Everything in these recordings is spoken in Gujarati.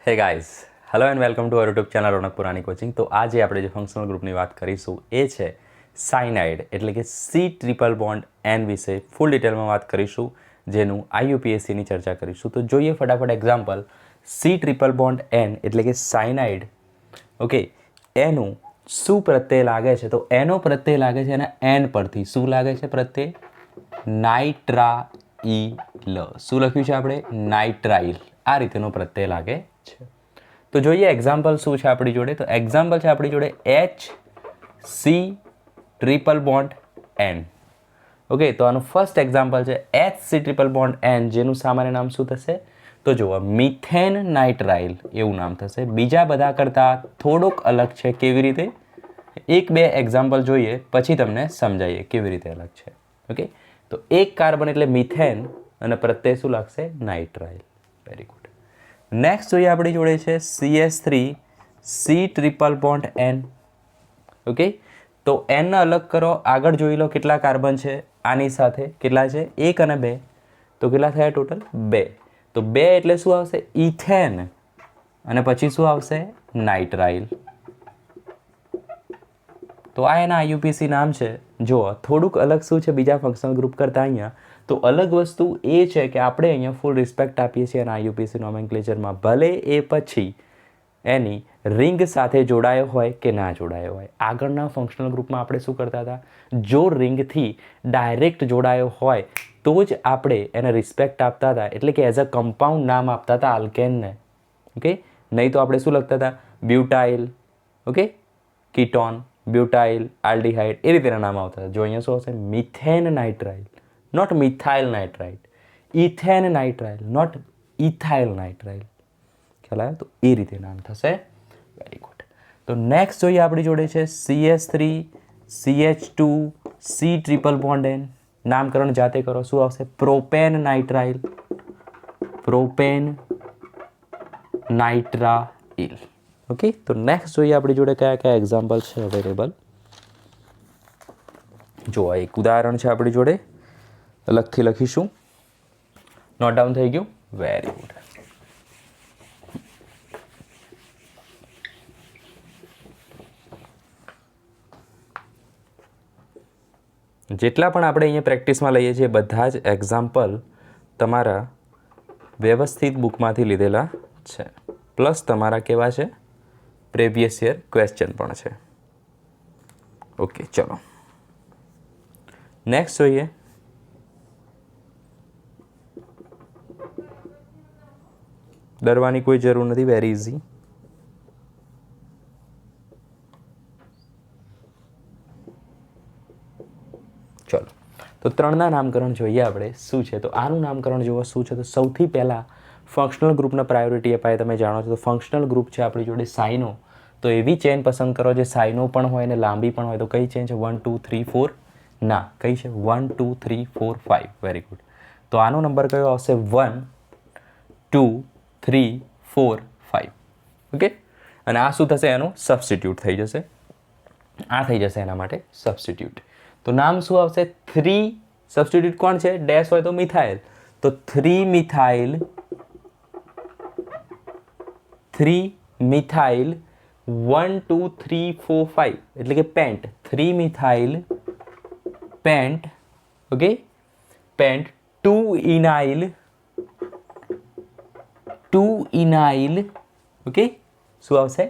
હે guys, hello and welcome to our YouTube channel Raunak Purani coaching. તો આજે આપણે જે ફંક્શનલ ગ્રુપની વાત કરીશું એ છે સાયનાઇડ એટલે કે સી ટ્રિપલ બોન્ડ એન વિશે ફૂલ ડિટેલમાં વાત કરીશું, જેનું IUPACની ચર્ચા કરીશું. તો જોઈએ ફટાફટ example. C triple bond N એટલે કે સાયનાઇડ, ઓકે, એનું શું પ્રત્યય લાગે છે? તો એનો પ્રત્યય લાગે છે એના એન પરથી. શું લાગે છે પ્રત્યય? નાઇટ્રાઇલ. શું લખ્યું છે આપણે? નાઇટ્રાઇલ. આ રીતેનો પ્રત્યય લાગે છે. તો જોઈએ એક્ઝામ્પલ શું છે આપણી જોડે. તો એક્ઝામ્પલ છે આપણી જોડે HC triple bond N. Okay, તો આનું ફર્સ્ટ એક્ઝામ્પલ છે HC ટ્રિપલ બોન્ડ N, જેનું સામાન્ય નામ શું થશે? તો જુઓ, મિથેન નાઇટ્રાઇલ એવું નામ થશે. બીજા બધા કરતાં થોડોક અલગ છે. કેવી રીતે? એક બે એક્ઝામ્પલ જોઈએ પછી તમને સમજાઈએ કેવી રીતે અલગ છે. ઓકે, તો એક કાર્બન એટલે મિથેન અને પ્રત્યય શું લાગશે? નાઇટ્રાઇલ. Very good. નેક્સ્ટ જોઈએ આપણી જોડે છે CH3 C triple bond N. Okay, તો N ને અલગ કરો. આગળ જોઈ લો કેટલા કાર્બન છે આની સાથે. કેટલા છે? 1 અને 2. તો કેટલા થયા ટોટલ? 2. તો 2 એટલે શું આવશે? ઇથેન. અને પછી શું આવશે? નાઇટ્રાઇલ. તો આ એના IUPAC નામ છે. જુઓ, થોડુંક અલગ શું છે બીજા ફંક્શનલ ગ્રુપ કરતાં અહીંયા? તો અલગ વસ્તુ એ છે કે આપણે અહીંયા ફૂલ રિસ્પેક્ટ આપીએ છીએ એના IUPAC નોમેનક્લેચરમાં, ભલે એ પછી એની રિંગ સાથે જોડાયો હોય કે ના જોડાયો હોય. આગળના ફંક્શનલ ગ્રુપમાં આપણે શું કરતા હતા? જો રિંગથી ડાયરેક્ટ જોડાયો હોય તો જ આપણે એને રિસ્પેક્ટ આપતા હતા, એટલે કે એઝ અ કમ્પાઉન્ડ નામ આપતા હતા આલ્કેનને. ઓકે, નહીં તો આપણે શું લખતા હતા? Butyl, okay, ketone, butyl, aldehyde, એ રીતેના નામ આવતા હતા. જો અહીંયા શું આવશે? Methane nitrile, not methyl nitrile. Ethane nitrile, not ethyl nitrile. ખ્યાલ આવ્યો? તો એ રીતે નામ થશે. Very good. તો નેક્સ્ટ જોઈએ આપણી જોડે છે CH3 CH2 C triple bond N. નામકરણ જાતે કરો. શું આવશે? Propane nitrile, propane nitrile. Okay, તો નેક્સ્ટ જોઈએ આપણી જોડે કયા કયા એક્ઝામ્પલ છે અવેલેબલ. જો એક ઉદાહરણ છે આપણી જોડે, અલગથી લખીશું. નોટ ડાઉન થઈ ગયું? Very good. જેટલા પણ આપણે અહીંયા પ્રેક્ટિસમાં લઈએ છીએ બધા જ એક્ઝામ્પલ તમારા વ્યવસ્થિત બુકમાંથી લીધેલા છે, પ્લસ તમારા કેવા છે? પ્રેવિયસ યર ક્વેશ્ચન પણ છે. ઓકે, ચલો નેક્સ્ટ જોઈએ. ડરવાની કોઈ જરૂર નથી, વેરી ઇઝી. ચલો, તો ત્રણના નામકરણ જોઈએ આપણે. શું છે? તો આનું નામકરણ જોવો શું છે. તો સૌથી પહેલાં ફંક્શનલ ગ્રુપને પ્રાયોરિટી અપાય. તમે જાણો છો તો ફંક્શનલ ગ્રુપ છે આપણી જોડે સાઇનો. તો એવી ચેન પસંદ કરો જે સાઇનો પણ હોય અને લાંબી પણ હોય. તો કઈ ચેન છે? 1 2 3 4. ના, કઈ છે? 1 2 3 4 5. Very good. તો આનો નંબર કયો આવશે? 1 2 3 4 5. ઓકે, અને આ શું થશે? એનું સબસ્ટિટ્યૂટ થઈ જશે. આ થઈ જશે એના માટે સબસ્ટિટ્યૂટ. તો નામ શું આવશે? 3. સબસ્ટિટ્યૂટ કોણ છે? ડેશ હોય તો મિથાઇલ. તો 3 મિથાઇલ, 3 મિથાઇલ 1 2 3 4 5 એટલે કે pent. 3 methyl pent. Okay, pent. 2 ynyl, 2 ynyl. Okay, શું આવશે?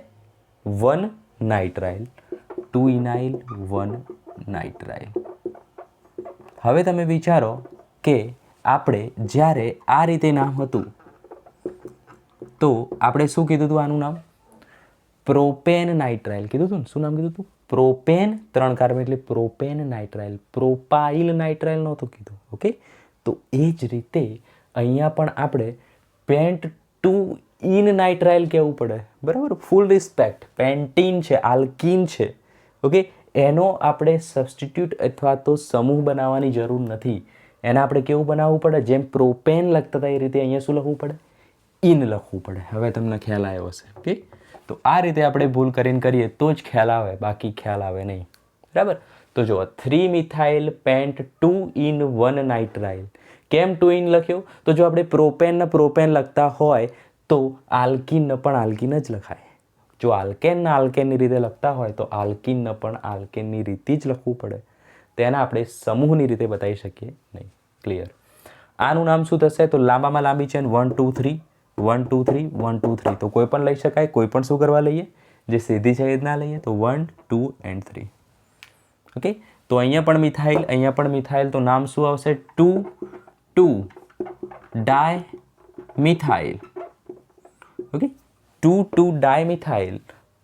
1 નાઇટ્રાઇલ. 2 ઇનાઇલ 1 નાઇટ્રાઇલ. હવે તમે વિચારો કે આપણે જ્યારે આ રીતે નામ હતું તો આપણે શું કીધું હતું? આનું નામ પ્રોપેન નાઇટ્રાઇલ કીધું હતું ને. શું નામ કીધું હતું? પ્રોપેન. 3 કાર્બન એટલે પ્રોપેન નાઇટ્રાઇલ. પ્રોપાઇલ નાઇટ્રાઇલ નહોતું કીધું. ઓકે, તો એ જ રીતે અહીંયા પણ આપણે પેન્ટ 2 ઇન નાઇટ્રાઇલ કહેવું પડે. બરાબર, ફૂલ રિસ્પેક્ટ. પેન્ટીન છે, આલ્કીન છે. ઓકે, એનો આપણે સબસ્ટિટ્યૂટ અથવા તો સમૂહ બનાવવાની જરૂર નથી. એને આપણે કેવું બનાવવું પડે? જેમ પ્રોપેન લખતા હતા એ રીતે અહીંયા શું લખવું પડે? ઇન લખવું પડે. હવે તમને ખ્યાલ આવ્યો હશે. ઓકે, તો આ રીતે આપણે ભૂલ કરીને કરીએ તો જ ખ્યાલ આવે, બાકી ખ્યાલ આવે નહીં. બરાબર. તો જુઓ, 3 મિથાઇલ પેન્ટ 2 ઇન 1 નાઇટ્રાઇલ. કેમ 2 ઇન લખ્યું? તો જો આપણે પ્રોપેન ને પ્રોપેન લખતા હોય તો આલ્કીનને પણ આલ્કીન જ લખાય. જો આલ્કેનને આલ્કેનની રીતે લખતા હોય તો આલ્કીનને પણ આલ્કેનની રીતે જ લખવું પડે. તેને આપણે સમૂહની રીતે બતાવી શકીએ નહીં. ક્લિયર? આનું નામ શું થશે? તો લાંબામાં લાંબી ચેન 1 2 3 1 2 3 1 2 3. તો કોઈ પણ લઈ શકાય. કોઈ પણ શું કરવા લઈએ? જે સીધી છે એ જ ના લઈએ. તો 1 2 and 3. ઓકે, તો અહીંયા પણ મિથાઇલ, અહીંયા પણ મિથાઇલ. તો નામ શું આવશે? 2 2 ડાય મિથાઇલ. ઓકે, 2 2 ડાય મિથાઇલ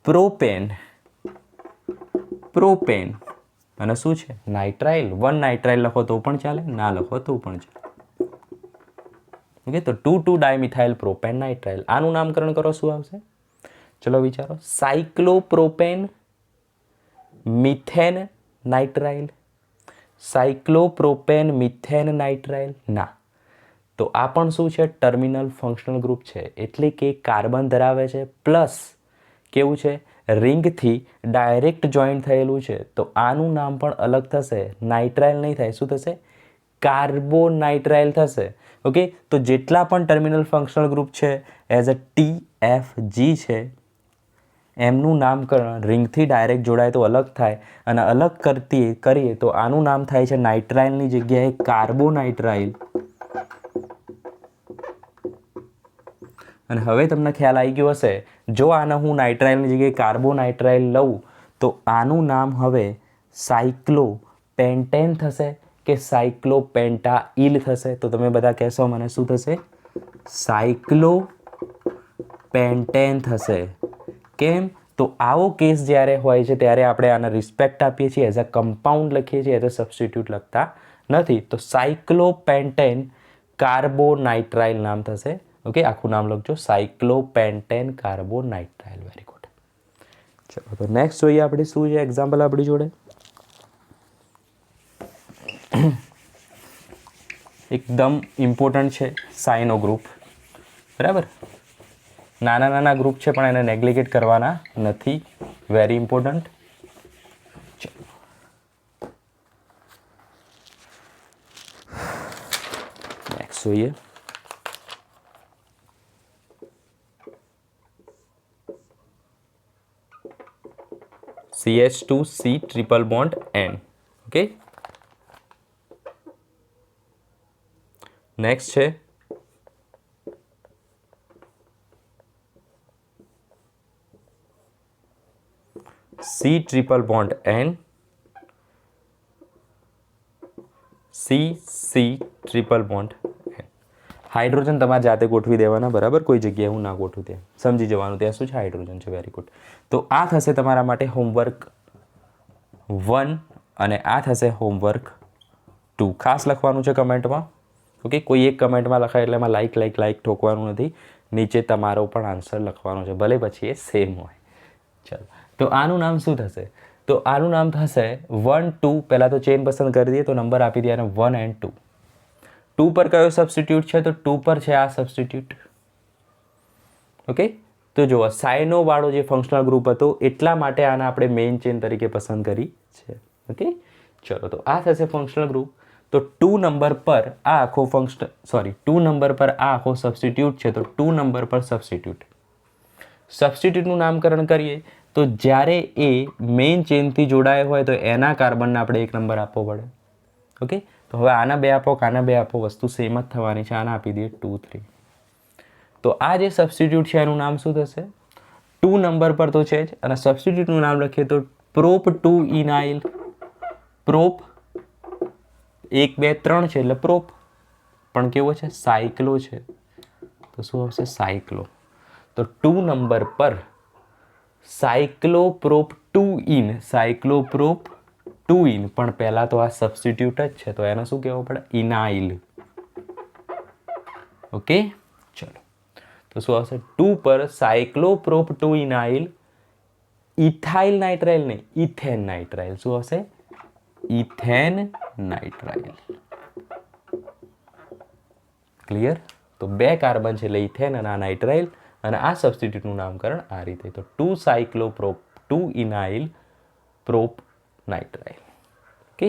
પ્રોપેન. પ્રોપેન અને શું છે? નાઇટ્રાઇલ. 1 નાઇટ્રાઇલ લખો તો પણ ચાલે, ના લખો તો પણ ચાલે. ઓકે, તો 2 2 ડાય મિથાઇલ પ્રોપેન નાઇટ્રાઇલ. આનું નામકરણ કરો, શું આવશે? ચલો વિચારો. સાયક્લોપ્રોપેન મિથેન નાઇટ્રાઇલ. સાયક્લોપ્રોપેન મિથેન નાઇટ્રાઇલ ના. તો આ પણ શું છે? ટર્મિનલ ફંક્શનલ ગ્રુપ છે. એટલે કે કાર્બન ધરાવે છે પ્લસ કેવું છે? રિંગથી ડાયરેક્ટ જોઈન્ટ થયેલું છે. તો આનું નામ પણ અલગ થશે. નાઇટ્રાઇલ નહીં થાય. શું થશે? કાર્બોનાઇટ્રાઇલ થશે. ઓકે, તો જેટલા પણ ટર્મિનલ ફંક્શનલ ગ્રુપ છે એઝ અ TFG છે, એમનું નામકરણ રિંગથી ડાયરેક્ટ જોડાય તો અલગ થાય, અને અલગ કરીએ તો આનું નામ થાય છે નાઇટ્રાઇલની જગ્યાએ કાર્બોનાઇટ્રાઇલ. અને હવે તમને ખ્યાલ આવી ગયો હશે, જો આને હું નાઇટ્રાઇલની જગ્યાએ કાર્બોનાઇટ્રાઇલ લઉં તો આનું નામ હવે સાયક્લોપેન્ટેન થશે કે સાયક્લોપેન્ટાઇલ થશે? તો તમે બધા કહેશો મને શું થશે? સાયક્લોપેન્ટેન થશે. કેમ? તો આવો કેસ જ્યારે હોય છે ત્યારે આપણે આને રિસ્પેક્ટ આપીએ છીએ, એઝ અ કમ્પાઉન્ડ લખીએ છીએ, એઝ અ સબસ્ટિટ્યૂટ લખતા નથી. તો સાયક્લોપેન્ટેન કાર્બોનાઇટ્રાઇલ નામ થશે. ઓકે, આખું નામ લખજો, સાયક્લોપેન્ટેન કાર્બોનાઇટ્રાઇલ. Very good. ચલો તો નેક્સ્ટ જોઈએ આપણે શું છે એક્ઝામ્પલ આપણી જોડે. એકદમ ઇમ્પોર્ટન્ટ છે સાયનો ગ્રુપ. બરાબર, નાના નાના ગ્રુપ છે પણ એને નેગ્લિગેટ કરવાના નથી. Very important. નેક્સ્ટ જોઈએ. CH2C triple bond N. Okay, next છે C triple bond N. CC triple bond N. Hydrogen તમારે જાતે ગોઠવી દેવાના. બરાબર, કોઈ જગ્યાએ હું ના ગોઠવું ત્યાં સમજી જવાનું ત્યાં શું છે હાઇડ્રોજન છે. Very good. તો આ થશે તમારા માટે હોમવર્ક 1 અને આ થશે હોમવર્ક 2. ખાસ લખવાનું છે કમેન્ટમાં. ઓકે, કોઈ એક કમેન્ટમાં લખાય એટલે એમાં લાઈક ઠોકવાનું નથી. નીચે તમારો પણ આન્સર લખવાનો છે, ભલે પછી એ સેમ હોય. ચલો, તો આનું નામ શું થશે? તો આનું નામ થશે 1 2. પહેલાં તો ચેન પસંદ કરી દઈએ, તો નંબર આપી દઈએ 1 and 2. 2 પર કયો સબસ્ટિટ્યૂટ છે? તો 2 પર છે આ સબસ્ટિટ્યૂટ. ઓકે, તો જુઓ સાયનો વાળો જે ફંક્શનલ ગ્રુપ હતો એટલા માટે આને આપણે મેઇન ચેન તરીકે પસંદ કરી છે. ઓકે, ચલો તો આ થશે ફંક્શનલ ગ્રુપ. તો 2 નંબર પર આ આખો 2 નંબર પર આ આખો સબસ્ટિટ્યૂટ છે. તો 2 નંબર પર સબસ્ટિટ્યૂટનું નામકરણ કરીએ તો જ્યારે એ મેઇન ચેનથી જોડાય હોય તો એના કાર્બનને આપણે 1 નંબર આપવો પડે. ઓકે, તો હવે આના 2 આપો, આના 2 આપો, વસ્તુ સેમ જ થવાની છે. આના આપી દઈએ 2 3. તો આ જે સબસ્ટિટ્યૂટ છે એનું નામ શું થશે? 2 નંબર પર તો છે જ, અને સબસ્ટિટ્યૂટનું નામ લખીએ તો પ્રોપ 2 ઇનાઇલ. પ્રોપ 1 2 3 છે એટલે પ્રોપ, પણ કેવો છે? સાયક્લો છે. તો શું આવશે? સાયક્લો. તો 2 નંબર પર સાયક્લોપ્રોપ 2 ઇન. સાયક્લોપ્રોપ 2 ઇન, પણ પહેલાં તો આ સબસ્ટિટ્યૂટ જ છે તો એને શું કહેવું પડે? ઇનાઇલ. ઓકે, ચલો તો શું આવશે? 2 પર સાયક્લોપ્રોપ 2 ઇનાઇલ ઇથાઇલ નાઇટ્રાઇલ નહીં, ઇથેન નાઇટ્રાઇલ. શું આવશે? Ethane nitrile. ક્લિયર? તો 2 કાર્બન છે એટલે ઇથેન અને આ નાઇટ્રાઇલ, અને આ સબસ્ટિટ્યૂટનું નામકરણ આ રીતે. તો 2 સાયક્લોપ્રોપ 2 ઇનાઇલ પ્રોપ નાઇટ્રાઇલ. ઓકે,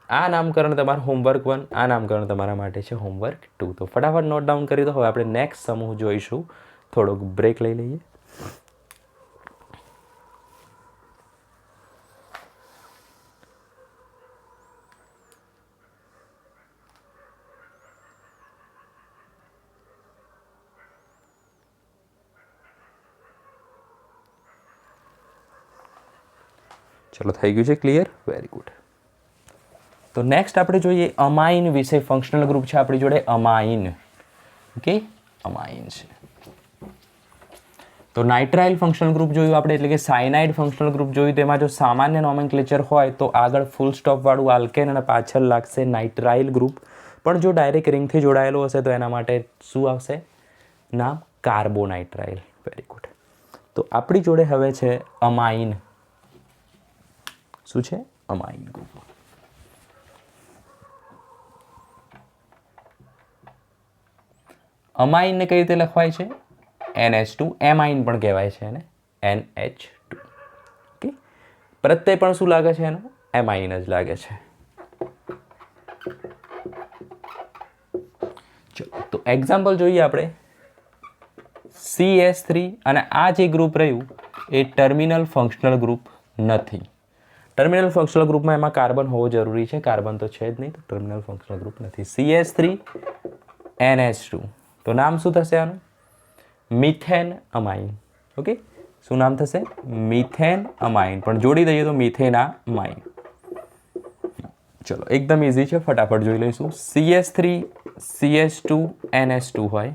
આ નામકરણ તમારું હોમવર્ક 1, આ નામકરણ તમારા માટે છે હોમવર્ક 2. તો ફટાફટ નોટ ડાઉન કરી દો. હવે આપણે નેક્સ્ટ સમૂહ જોઈશું. થોડોક બ્રેક લઈ લઈએ. ચલો, થઈ ગયું છે ક્લિયર? Very good. તો નેક્સ્ટ આપણે જોઈએ અમાઇન વિશે. ફંક્શનલ ગ્રુપ છે આપણી જોડે અમાઇન. ઓકે, અમાઇન છે. તો નાઇટ્રાઇલ ફંક્શનલ ગ્રુપ જોયું આપણે, એટલે કે સાયનાઇડ ફંક્શનલ ગ્રુપ જોયું. તેમાં જો સામાન્ય નોમેનક્લેચર હોય તો આગળ ફૂલ સ્ટોપ વાળું આલ્કેન અને પાછળ લાગશે નાઇટ્રાઇલ ગ્રુપ. પણ જો ડાયરેક્ટ રિંગથી જોડાયેલું હશે તો એના માટે શું આવશે નામ? કાર્બોનાઇટ્રાઇલ. Very good. તો આપણી જોડે હવે છે અમાઇન. શું છે? અમાઇન ગ્રુપ. અમાઇનને કઈ રીતે લખવાય છે? NH2. એમાઇન પણ કહેવાય છે એને, NH2. ઓકે, પ્રત્યય પણ શું લાગે છે એનો? એમાઇન જ લાગે છે. ચલો, તો એક્ઝામ્પલ જોઈએ આપણે. CS3 અને આ જે ગ્રુપ રહ્યું એ ટર્મિનલ ફંક્શનલ ગ્રુપ નથી. ટર્મિનલ ફંક્શનલ ગ્રુપમાં એમાં કાર્બન હોવો જરૂરી છે. કાર્બન તો છે જ નહીં, તો ટર્મિનલ ફંક્શનલ ગ્રુપ નથી. CS3 NH2. તો નામ શું થશે આનું? મિથેન અમાઇન. ઓકે, શું નામ થશે? મિથેન અમાઇન. પણ જોડી દઈએ તો મિથેનામાઇન. ચલો, એકદમ ઇઝી છે, ફટાફટ જોઈ લઈશું. CS3 CH2 NH2 હોય,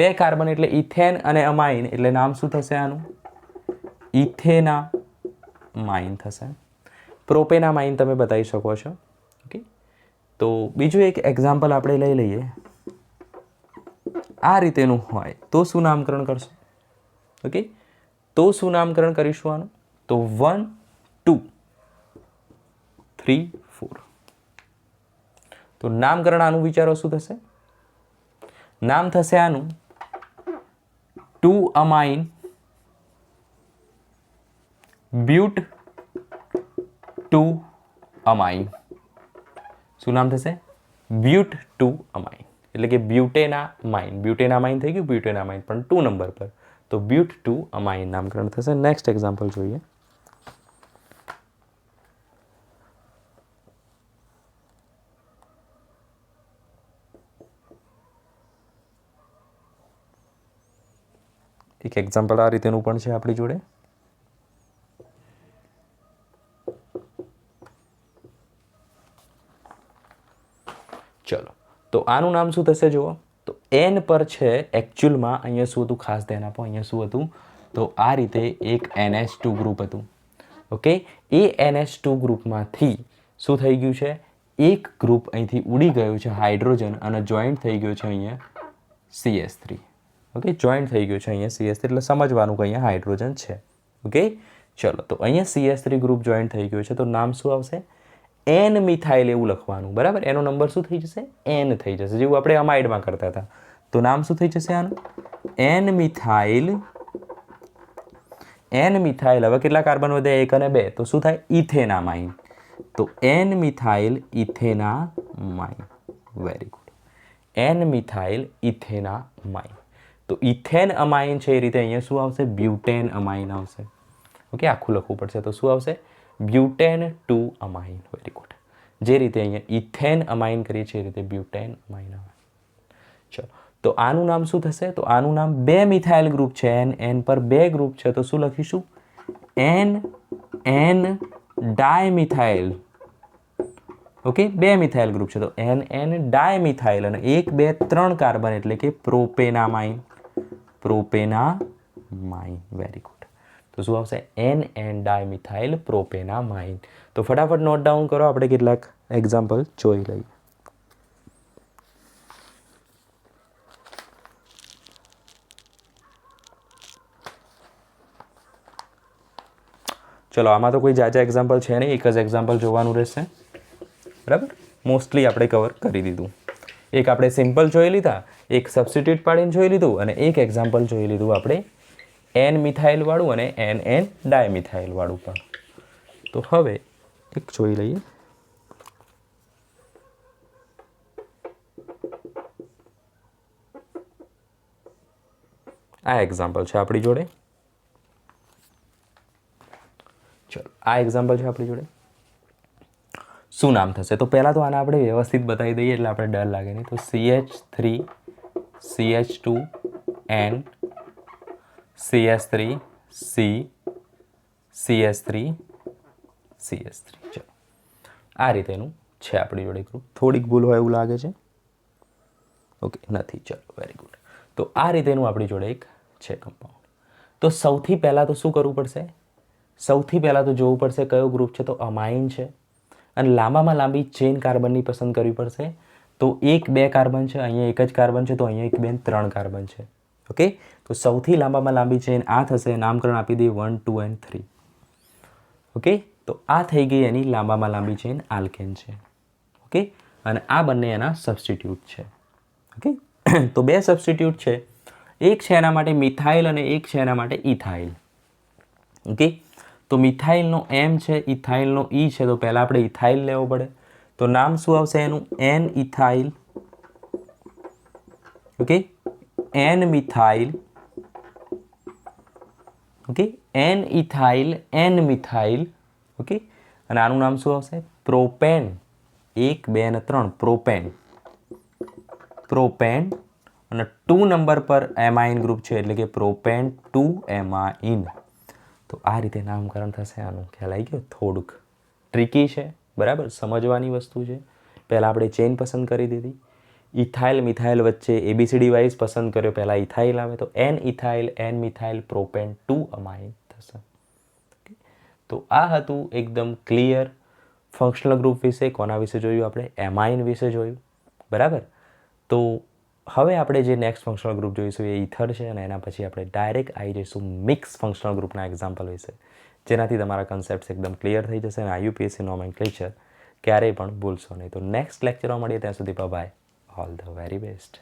2 કાર્બન એટલે ઇથેન અને અમાઇન, એટલે નામ શું થશે આનું? ઇથેનામાઇન થશે. પ્રોપેનામાઇન તમે બતાવી શકો છો. ઓકે, તો બીજું એક એક્ઝામ્પલ આપણે લઈ લઈએ. આ રીતેનું હોય તો શું નામકરણ કરશું? ઓકે, તો શું નામકરણ કરીશું આનું? તો 1 2 3 4. તો નામકરણ આનું વિચારો શું થશે? નામ થશે આનું 2 અમાઇન બ્યુટ 2 અમાઇન. શું નામ થશે? બ્યુટ 2 અમાઇન. એટલે કે બ્યુટેનામાઇન. બ્યુટેનામાઇન થઈ ગયું, બ્યુટેનામાઇન પણ 2 નંબર પર. તો બ્યુટ 2 અમાઇન નામકરણ થશે. નેક્સ્ટ એક્ઝામ્પલ જોઈએ. એક એક્ઝામ્પલ આ રીતેનું પણ છે આપણી જોડે. ચલો, તો આનું નામ શું થશે જુઓ. તો N પર છે એકચ્યુઅલમાં. અહીંયા શું હતું ખાસ ધ્યાન આપો. અહીંયા શું હતું? તો આ રીતે એક NH2 ગ્રુપ હતું. ઓકે, એ NH2 ગ્રુપમાંથી શું થઈ ગયું છે? એક ગ્રુપ અહીંથી ઉડી ગયું છે હાઇડ્રોજન અને જોઈન્ટ થઈ ગયું છે અહીંયા CS3. ઓકે, જોઈન્ટ થઈ ગયું છે અહીંયા CS3, એટલે સમજવાનું કે અહીંયા હાઇડ્રોજન છે. ઓકે, ચલો, તો અહીંયા CS3 ગ્રુપ જોઈન્ટ થઈ ગયું છે તો નામ શું આવશે? N મિથાઇલ એવું લખવાનું. બરાબર, એનો નંબર શું થઈ જશે? N થઈ જશે, જેવું આપણે અમાઇડમાં કરતા હતા. તો નામ શું થઈ જશે આનું? N methyl. N methyl. હવે કેટલા કાર્બન વધે? 1 અને 2. તો શું થાય? ઇથેનામાઇન. તો N methyl ethanamine. Very good. N methyl ethanamine. તો ઇથેન અમાઇન છે એ રીતે અહીંયા શું આવશે? બ્યુટેન અમાઇન આવશે. ઓકે, આખું લખવું પડશે. તો શું આવશે? Butane 2 amine. Very good. જે રીતે અહીંયા ઇથેન અમાઇન કરીએ છીએ એ રીતે બ્યુટેન અમાઇન આવે. ચલો, તો આનું નામ શું થશે? તો આનું નામ 2 મિથાઇલ ગ્રુપ છે. N પર 2 ગ્રુપ છે તો શું લખીશું? N dimethyl. Okay, 2 methyl group છે તો N ડાયમિથાઇલ અને 1 2 3 કાર્બન એટલે કે પ્રોપેનામાઇન. પ્રોપેનામાઇન. Very good. તો શું આવશે? N dimethyl propanamine. તો ફટાફટ નોટ ડાઉન કરો. આપણે કેટલાક એક્ઝામ્પલ જોઈ લઈએ. ચલો, આમાં તો કોઈ જાજા એક્ઝામ્પલ છે નહીં, એક જ એક્ઝામ્પલ જોવાનું રહેશે. બરાબર, મોસ્ટલી આપણે કવર કરી દીધું. એક આપણે સિમ્પલ જોઈ લીધા, એક સબસ્ટિટ્યુટ પાડીને જોઈ લીધું અને એક એક્ઝામ્પલ જોઈ લીધું આપણે N મિથાઇલ વાળું અને N ડાયમિથાઇલ વાળું પણ. તો હવે એક જોઈ લઈએ. આ એક્ઝામ્પલ છે આપણી જોડે. ચલો આ એક્ઝામ્પલ છે આપણી જોડે. શું નામ થશે? તો પહેલાં તો આને આપણે વ્યવસ્થિત બતાવી દઈએ એટલે આપણે ડર લાગે નહીં. તો CH3 CH2 N CH3 C CH3 CH3. ચલો આ રીતેનું છે આપણી જોડે ગ્રુપ. થોડીક ભૂલ હોય એવું લાગે છે. ઓકે નથી. ચલો વેરી ગુડ. તો આ રીતેનું આપણી જોડે એક છે કમ્પાઉન્ડ. તો સૌથી પહેલાં તો શું કરવું પડશે? સૌથી પહેલાં તો જોવું પડશે કયો ગ્રુપ છે. તો અમાઇન છે અને લાંબામાં લાંબી ચેન કાર્બનની પસંદ કરવી પડશે. તો 1 2 કાર્બન છે, અહીંયા એક જ કાર્બન છે, તો અહીંયા 1 2 3 કાર્બન છે. ઓકે તો સૌથી લાંબામાં લાંબી ચેન આ થશે. નામકરણ આપી દઈએ 1 2 and 3. ઓકે તો આ થઈ ગઈ એની લાંબામાં લાંબી ચેન આલ્કેન છે. ઓકે અને આ બંને એના સબસ્ટિટ્યૂટ છે. ઓકે તો બે સબસ્ટિટ્યૂટ છે. એક છે એના માટે મિથાઇલ અને એક છે એના માટે ઇથાઇલ. ઓકે તો મિથાઇલનો M છે, ઇથાઇલનો E છે. તો પહેલાં આપણે ઇથાઇલ લેવો પડે. તો નામ શું આવશે એનું? N ethyl. Okay N methyl. Okay N ethyl N methyl. Okay અને આનું નામ શું આવશે? પ્રોપેન. 1 2 અને 3 પ્રોપેન. પ્રોપેન અને 2 નંબર પર એમાઇન ગ્રુપ છે એટલે કે પ્રોપેન 2 એમાઇન. તો આ રીતે નામકરણ થશે આનું. ખ્યાલ આવી ગયો? થોડુંક ટ્રિકી છે, બરાબર, સમજવાની વસ્તુ છે. પહેલાં આપણે ચેન પસંદ કરી દીધી. ઇથાઇલ મિથાઇલ વચ્ચે ABCD વાઇઝ પસંદ કર્યો. પહેલાં ઇથાઇલ આવે તો N ethyl N methyl propane 2 અમાઇન થશે. તો આ હતું એકદમ ક્લિયર ફંક્શનલ ગ્રુપ વિશે. કોના વિશે જોયું આપણે? એમાઇન વિશે જોયું, બરાબર. તો હવે આપણે જે નેક્સ્ટ ફંક્શનલ ગ્રુપ જોઈશું એ ઇથર છે અને એના પછી આપણે ડાયરેક્ટ આવી જઈશું મિક્સ ફંક્શનલ ગ્રુપના એક્ઝામ્પલ વિશે, જેનાથી તમારા કન્સેપ્ટ્સ એકદમ ક્લિયર થઈ જશે અને IUPAC નોમેનક્લેચર ક્યારેય પણ ભૂલશો નહીં. તો નેક્સ્ટ લેક્ચરમાં મળીએ. ત્યાં સુધી bye. All the very best.